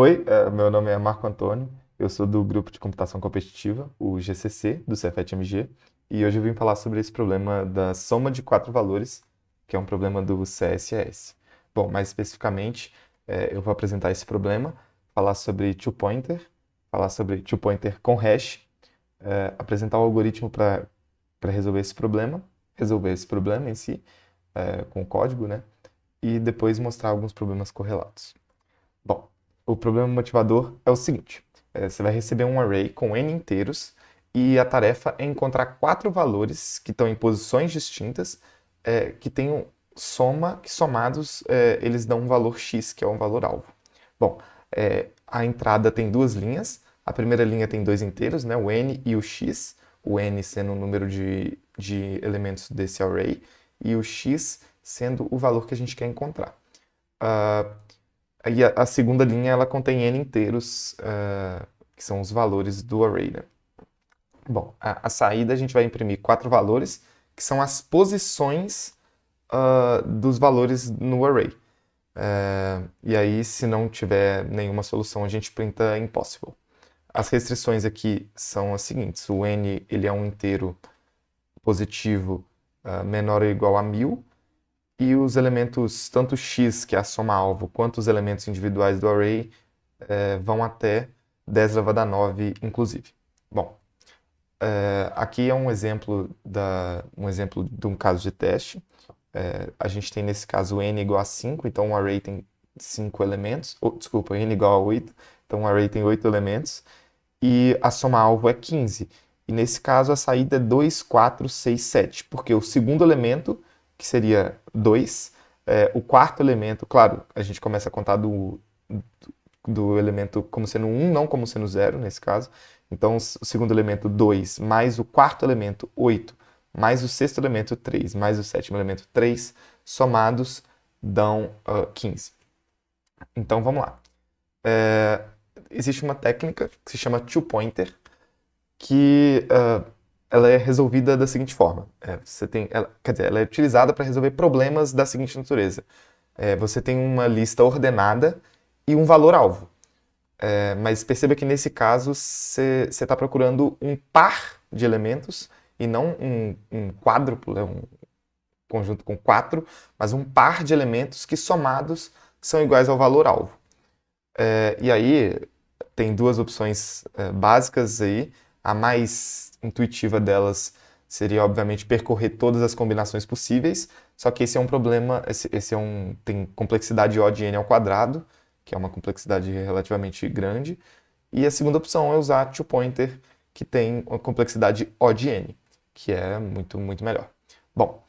Oi, meu nome é Marco Antônio, eu sou do grupo de computação competitiva, o GCC, do Cefet-MG, e hoje eu vim falar sobre esse problema da soma de quatro valores, que é um problema do CSS. Bom, mais especificamente, eu vou apresentar esse problema, falar sobre two-pointer, falar sobre two-pointer com hash, apresentar o algoritmo para resolver esse problema em si, com o código, né? E depois mostrar alguns problemas correlatos. Bom, o problema motivador é o seguinte: você vai receber um array com n inteiros e a tarefa é encontrar quatro valores que estão em posições distintas, que tenham soma, que somados eles dão um valor x, que é um valor alvo. Bom, a entrada tem duas linhas. A primeira linha tem dois inteiros, né, o n e o x, o n sendo o número de elementos desse array e o x sendo o valor que a gente quer encontrar. Uh, Aí a segunda linha ela contém n inteiros, que são os valores do array, né? Bom, a saída a gente vai imprimir quatro valores, que são as posições dos valores no array. E aí, se não tiver nenhuma solução, a gente printa impossible. As restrições aqui são as seguintes: o n ele é um inteiro positivo menor ou igual a 1000, e os elementos, tanto x, que é a soma-alvo, quanto os elementos individuais do array, vão até 10 elevado a 9, inclusive. Bom, aqui é um exemplo de um caso de teste. A gente tem nesse caso n igual a 5, então o array tem 5 elementos. Desculpa, n igual a 8, então o array tem 8 elementos. E a soma-alvo é 15. E nesse caso a saída é 2, 4, 6, 7, porque o segundo elemento, que seria 2, o quarto elemento, claro, a gente começa a contar do elemento como sendo 1, não como sendo 0, nesse caso. Então, o segundo elemento, 2, mais o quarto elemento, 8, mais o sexto elemento, 3, mais o sétimo elemento, 3, somados dão 15. Então, vamos lá. Existe uma técnica que se chama two-pointer, que ela é resolvida da seguinte forma. Ela é utilizada para resolver problemas da seguinte natureza. Você tem uma lista ordenada e um valor-alvo. Mas perceba que nesse caso você está procurando um par de elementos e não um quádruplo, um conjunto com quatro, mas um par de elementos que somados são iguais ao valor-alvo. E aí tem duas opções básicas aí. A mais intuitiva delas seria, obviamente, percorrer todas as combinações possíveis, só que esse é um problema, tem complexidade O de n ao quadrado, que é uma complexidade relativamente grande, e a segunda opção é usar two-pointer, que tem uma complexidade O de n, que é muito, muito melhor. Bom,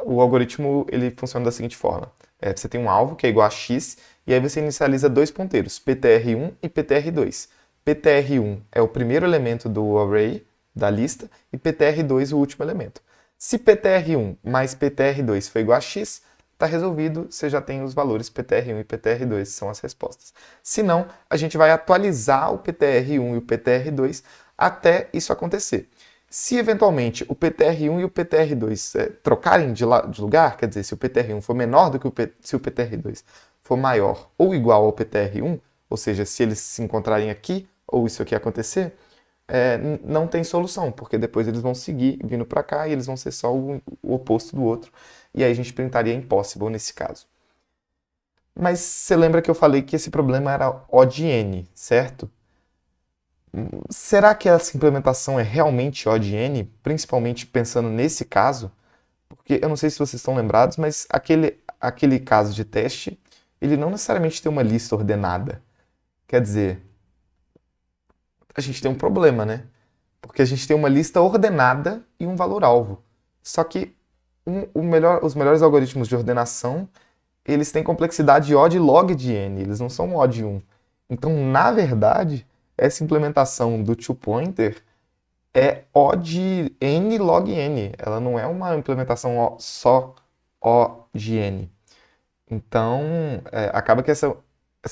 o algoritmo ele funciona da seguinte forma. Você tem um alvo que é igual a x, e aí você inicializa dois ponteiros, ptr1 e ptr2. ptr1 é o primeiro elemento do array, da lista, e ptr2 o último elemento. Se ptr1 mais ptr2 for igual a x, está resolvido, você já tem os valores ptr1 e ptr2, são as respostas. Se não, a gente vai atualizar o ptr1 e o ptr2 até isso acontecer. Se eventualmente o ptr1 e o ptr2 trocarem de lugar, quer dizer, se o ptr1 for menor do que se o ptr2 for maior ou igual ao ptr1, ou seja, se eles se encontrarem aqui ou isso aqui acontecer, não tem solução, porque depois eles vão seguir vindo para cá e eles vão ser só o oposto do outro, e aí a gente printaria impossible nesse caso. Mas você lembra que eu falei que esse problema era O de n, certo? Será que essa implementação é realmente O de n, principalmente pensando nesse caso? Porque eu não sei se vocês estão lembrados, mas aquele caso de teste, ele não necessariamente tem uma lista ordenada. Quer dizer, a gente tem um problema, né? Porque a gente tem uma lista ordenada e um valor-alvo. Só que os melhores algoritmos de ordenação, eles têm complexidade O de log de n, eles não são O de 1. Então, na verdade, essa implementação do two-pointer é O de n log n. Ela não é uma implementação só O de n. Então, acaba que essa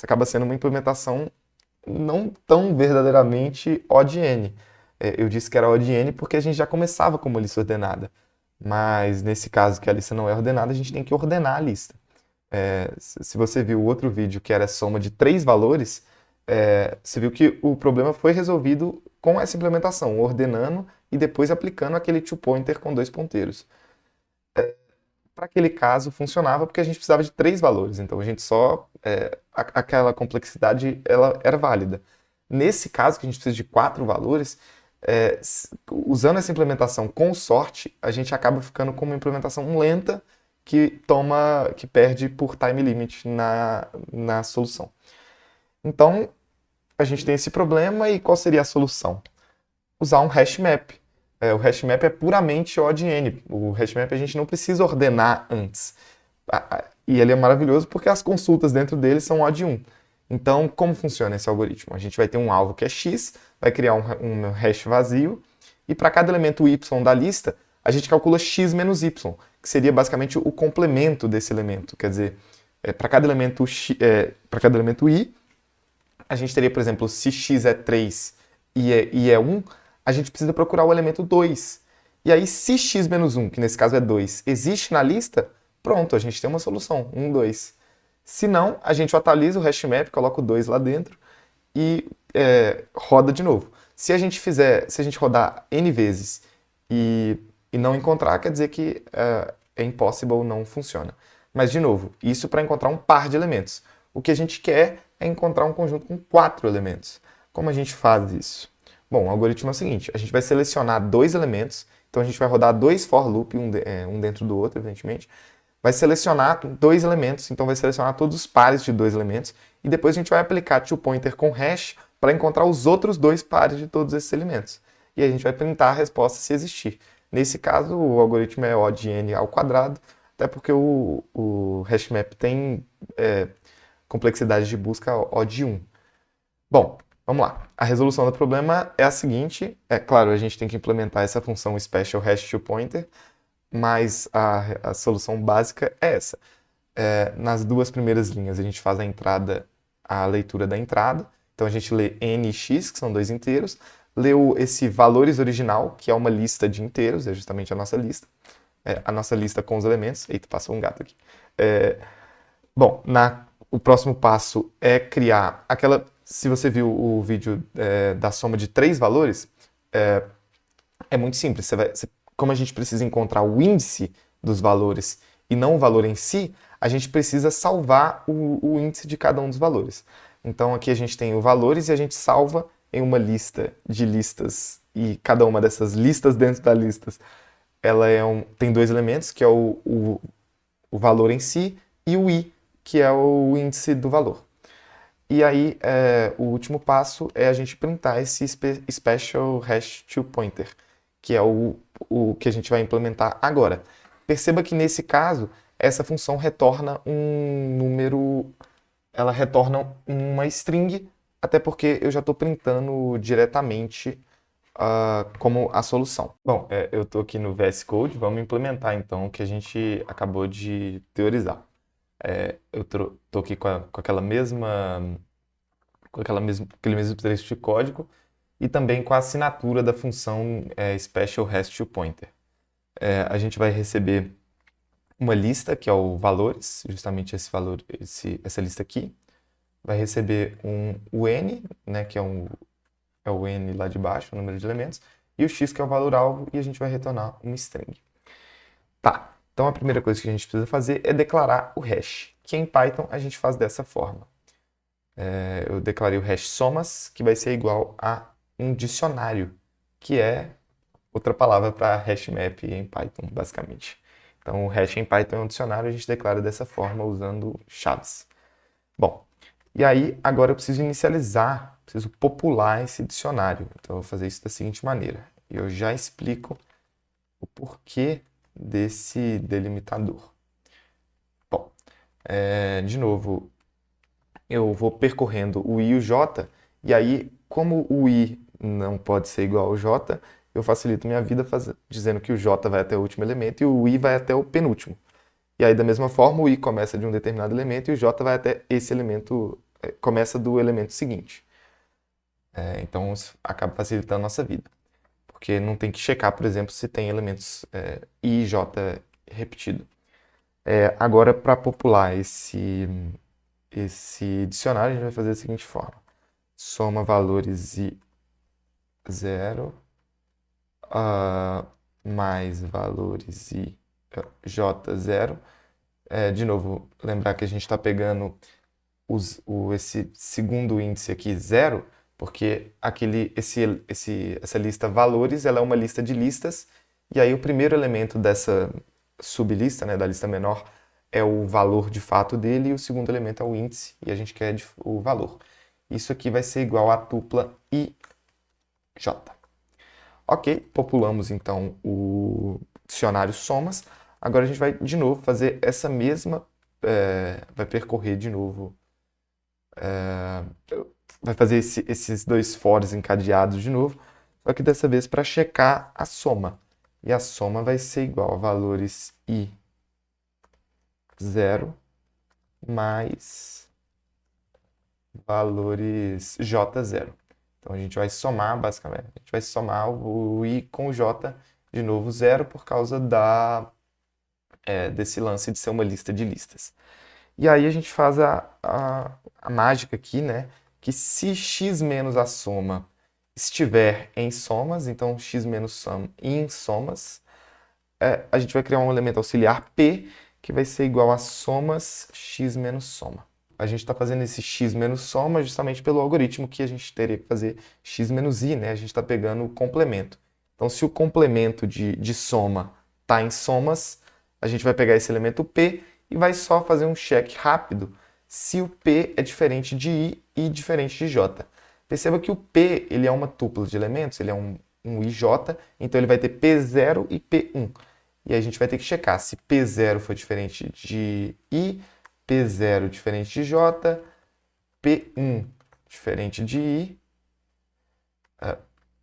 acaba sendo uma implementação não tão verdadeiramente O de n. Eu disse que era O de n porque a gente já começava com uma lista ordenada. Mas nesse caso que a lista não é ordenada, a gente tem que ordenar a lista. Se você viu o outro vídeo que era soma de três valores, você viu que o problema foi resolvido com essa implementação, ordenando e depois aplicando aquele two-pointer com dois ponteiros. Para aquele caso funcionava porque a gente precisava de três valores, então a gente aquela complexidade ela era válida. Nesse caso que a gente precisa de quatro valores, usando essa implementação com sorte, a gente acaba ficando com uma implementação lenta que perde por time limit na solução. Então a gente tem esse problema e qual seria a solução? Usar um hash map. O hash map é puramente O de N. O hash map a gente não precisa ordenar antes. E ele é maravilhoso porque as consultas dentro dele são O de 1. Então, como funciona esse algoritmo? A gente vai ter um alvo que é x, vai criar um hash vazio, e para cada elemento y da lista, a gente calcula x menos y, que seria basicamente o complemento desse elemento. Quer dizer, para cada elemento i, a gente teria, por exemplo, se x é 3 e é 1, a gente precisa procurar o elemento 2. E aí, se x menos 1, que nesse caso é 2, existe na lista, pronto, a gente tem uma solução, 1, 2. Se não, a gente atualiza o hash map, coloca o 2 lá dentro e roda de novo. Se a gente rodar n vezes e não encontrar, quer dizer que é impossible, não funciona. Mas, de novo, isso para encontrar um par de elementos. O que a gente quer é encontrar um conjunto com 4 elementos. Como a gente faz isso? Bom, o algoritmo é o seguinte, a gente vai selecionar dois elementos, então a gente vai rodar dois for loop, um dentro do outro, evidentemente, vai selecionar dois elementos, então vai selecionar todos os pares de dois elementos, e depois a gente vai aplicar toPointer com hash para encontrar os outros dois pares de todos esses elementos. E a gente vai printar a resposta se existir. Nesse caso, o algoritmo é O de N ao quadrado, até porque o hashmap tem complexidade de busca O de 1. Bom, vamos lá. A resolução do problema é a seguinte. É claro, a gente tem que implementar essa função special hash toPointer, mas a solução básica é essa. Nas duas primeiras linhas, a gente faz a leitura da entrada. Então, a gente lê n e x, que são dois inteiros. Lê esse valores original, que é uma lista de inteiros, é justamente a nossa lista. A nossa lista com os elementos. Eita, passou um gato aqui. Bom, o próximo passo é criar aquela... Se você viu o vídeo da soma de três valores, é muito simples. Como a gente precisa encontrar o índice dos valores e não o valor em si, a gente precisa salvar o índice de cada um dos valores. Então aqui a gente tem os valores e a gente salva em uma lista de listas, e cada uma dessas listas dentro das listas, ela tem dois elementos, que é o valor em si e o i, que é o índice do valor. E aí, o último passo é a gente printar esse special hash toPointer, que é o que a gente vai implementar agora. Perceba que nesse caso, essa função retorna um número, ela retorna uma string, até porque eu já estou printando diretamente como a solução. Bom, eu estou aqui no VS Code, vamos implementar então o que a gente acabou de teorizar. Eu estou aqui com aquele mesmo trecho de código e também com a assinatura da função special hash toPointer. A gente vai receber uma lista, que é o valores, justamente essa lista aqui. Vai receber o n, né, que é o n lá de baixo, o número de elementos, e o x, que é o valor-alvo, e a gente vai retornar uma string. Tá, então a primeira coisa que a gente precisa fazer é declarar o hash, que em Python a gente faz dessa forma. Eu declarei o hash somas, que vai ser igual a um dicionário, que é outra palavra para hashmap em Python, basicamente. Então, o hash em Python é um dicionário, a gente declara dessa forma usando chaves. Bom, e aí agora eu preciso inicializar, preciso popular esse dicionário. Então, eu vou fazer isso da seguinte maneira. Eu já explico o porquê desse delimitador. Bom, de novo, eu vou percorrendo o i e o j, e aí, como o i não pode ser igual ao j, eu facilito minha vida dizendo que o j vai até o último elemento e o i vai até o penúltimo. E aí, da mesma forma, o i começa de um determinado elemento e o j vai até esse elemento, começa do elemento seguinte. Então, isso acaba facilitando a nossa vida. Porque não tem que checar, por exemplo, se tem elementos i e j repetido. Agora, para popular esse dicionário, a gente vai fazer da seguinte forma. Soma valores i zero mais valores i j zero. De novo, lembrar que a gente está pegando esse segundo índice aqui, zero, porque essa lista valores, ela é uma lista de listas, e aí o primeiro elemento dessa sublista, né, da lista menor, é o valor de fato dele, e o segundo elemento é o índice, e a gente quer o valor. Isso aqui vai ser igual à tupla ij. Ok, populamos então o dicionário somas. Agora a gente vai de novo fazer essa mesma, vai percorrer de novo, vai fazer esses dois fores encadeados de novo, só que dessa vez para checar a soma. E a soma vai ser igual a valores i zero mais valores j zero. Então a gente vai somar, basicamente, a gente vai somar o i com o j de novo zero por causa desse lance de ser uma lista de listas. E aí a gente faz a mágica aqui, né? Que se x menos a soma estiver em somas, então x menos sum em somas, a gente vai criar um elemento auxiliar p, que vai ser igual a somas x menos soma. A gente está fazendo esse x menos soma justamente pelo algoritmo que a gente teria que fazer x menos i, né? A gente está pegando o complemento. Então, se o complemento de soma está em somas, a gente vai pegar esse elemento p e vai só fazer um check rápido se o p é diferente de i e diferente de j. Perceba que o p ele é uma tupla de elementos, ele é um ij, então ele vai ter p0 e p1. E aí a gente vai ter que checar se p0 for diferente de i, p0 diferente de j, p1 diferente de i,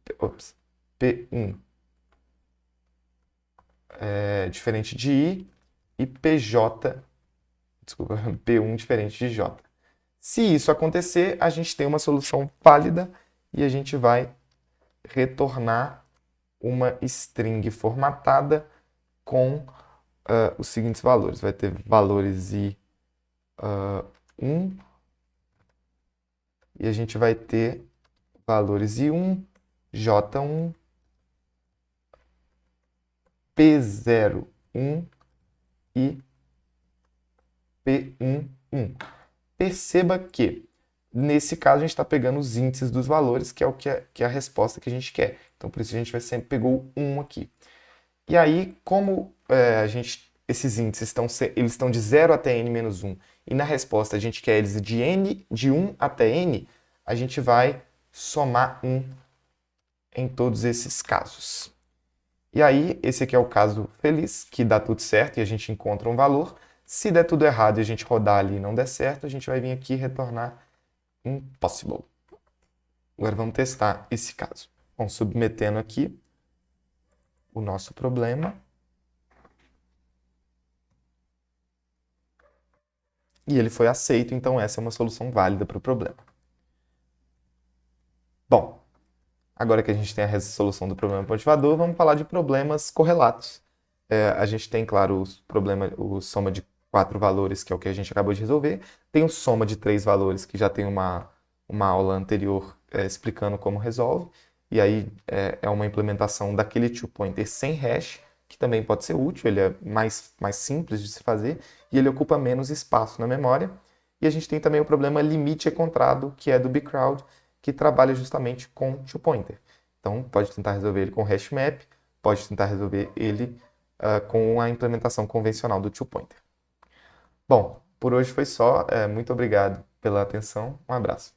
p1 diferente de i e desculpa, p1 diferente de j. Se isso acontecer, a gente tem uma solução válida e a gente vai retornar uma string formatada com os seguintes valores. Vai ter valores i 1 e a gente vai ter valores i1, j1, p01 e p11. Perceba que, nesse caso, a gente está pegando os índices dos valores, que é que é a resposta que a gente quer. Então, por isso a gente vai sempre pegou o 1 aqui. E aí, como esses índices eles estão de 0 até n menos 1, e na resposta a gente quer eles de 1 até n, a gente vai somar 1 em todos esses casos. E aí, esse aqui é o caso feliz, que dá tudo certo e a gente encontra um valor. Se der tudo errado e a gente rodar ali e não der certo, a gente vai vir aqui e retornar impossible. Agora vamos testar esse caso. Bom, submetendo aqui o nosso problema. E ele foi aceito, então essa é uma solução válida para o problema. Bom, agora que a gente tem a resolução do problema motivador, vamos falar de problemas correlatos. A gente tem, claro, o soma de 4 valores, que é o que a gente acabou de resolver. Tem o soma de 3 valores, que já tem uma aula anterior explicando como resolve. E aí é uma implementação daquele two-pointer sem hash, que também pode ser útil, ele é mais simples de se fazer e ele ocupa menos espaço na memória. E a gente tem também o problema limite encontrado, que é do bcrowd, que trabalha justamente com two-pointer. Então, pode tentar resolver ele com hashmap, pode tentar resolver ele com a implementação convencional do two-pointer. Bom, por hoje foi só. Muito obrigado pela atenção. Um abraço.